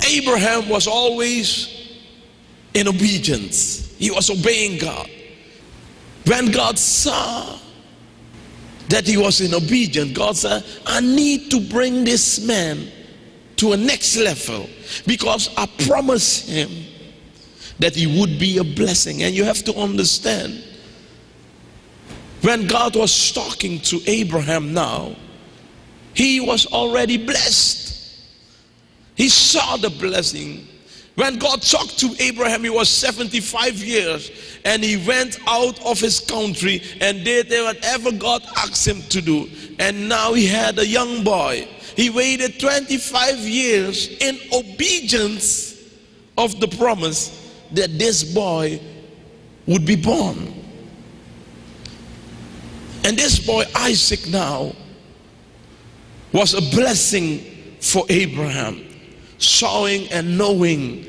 Abraham was always in obedience. He was obeying God. When God saw that he was in obedience, God said, I need to bring this man to a next level, because I promised him that he would be a blessing. And you have to understand, when God was talking to Abraham now, he was already blessed. He saw the blessing. When God talked to Abraham, he was 75 years, and he went out of his country and did whatever God asked him to do. And now he had a young boy. He waited 25 years in obedience of the promise that this boy would be born. And this boy Isaac now was a blessing for Abraham, showing and knowing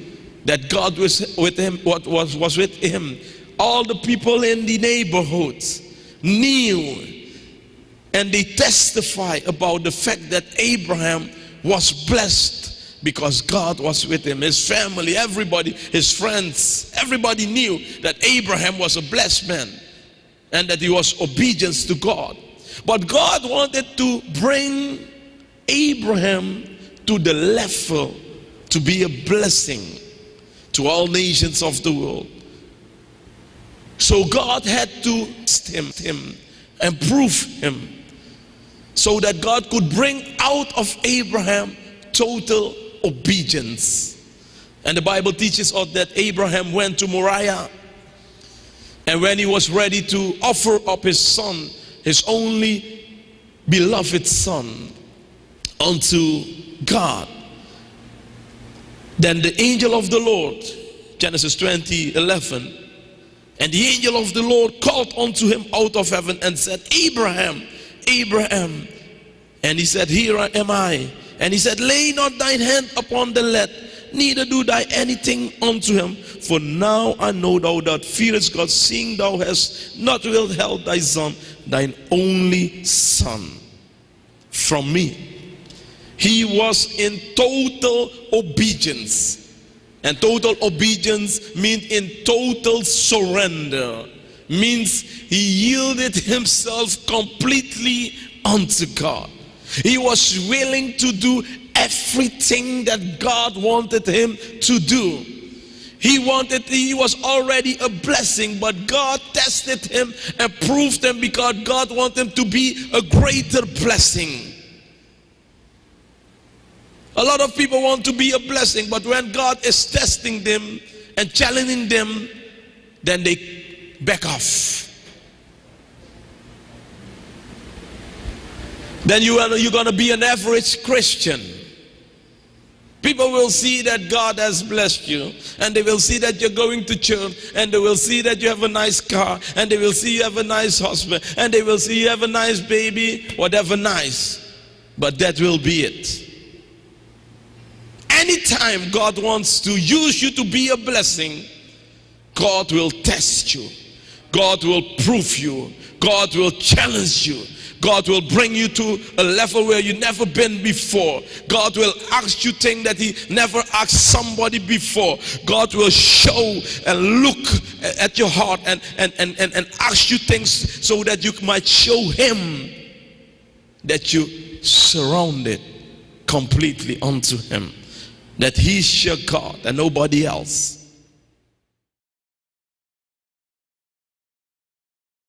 that God was with him. What was with him? All the people in the neighborhoods knew, and they testify about the fact that Abraham was blessed because God was with him. His family, everybody, his friends, everybody knew that Abraham was a blessed man and that he was obedient to God. But God wanted to bring Abraham to the level to be a blessing to all nations of the world. So God had to test him and prove him, so that God could bring out of Abraham total obedience. And the Bible teaches us that Abraham went to Moriah, and when he was ready to offer up his son, his only beloved son, unto God, then the angel of the Lord, Genesis 20:11, and the angel of the Lord called unto him out of heaven and said, Abraham, Abraham. And he said, Here am I. And he said, Lay not thine hand upon the lad, neither do thou anything unto him. For now I know thou that fearest God, seeing thou hast not withheld thy son, thine only son, from me. He was in total obedience. And total obedience means in total surrender. Means he yielded himself completely unto God. He was willing to do everything that God wanted him to do. He was already a blessing, but God tested him and proved him, because God wanted him to be a greater blessing. A lot of people want to be a blessing, but when God is testing them and challenging them, then they back off. Then you're going to be an average Christian. People will see that God has blessed you, and they will see that you're going to church, and they will see that you have a nice car, and they will see you have a nice husband, and they will see you have a nice baby, whatever nice. But that will be it. Anytime God wants to use you to be a blessing, God will test you. God will prove you. God will challenge you. God will bring you to a level where you've never been before. God will ask you things that he never asked somebody before. God will show and look at your heart and ask you things so that you might show him that you surrounded completely unto him. That he's your God and nobody else.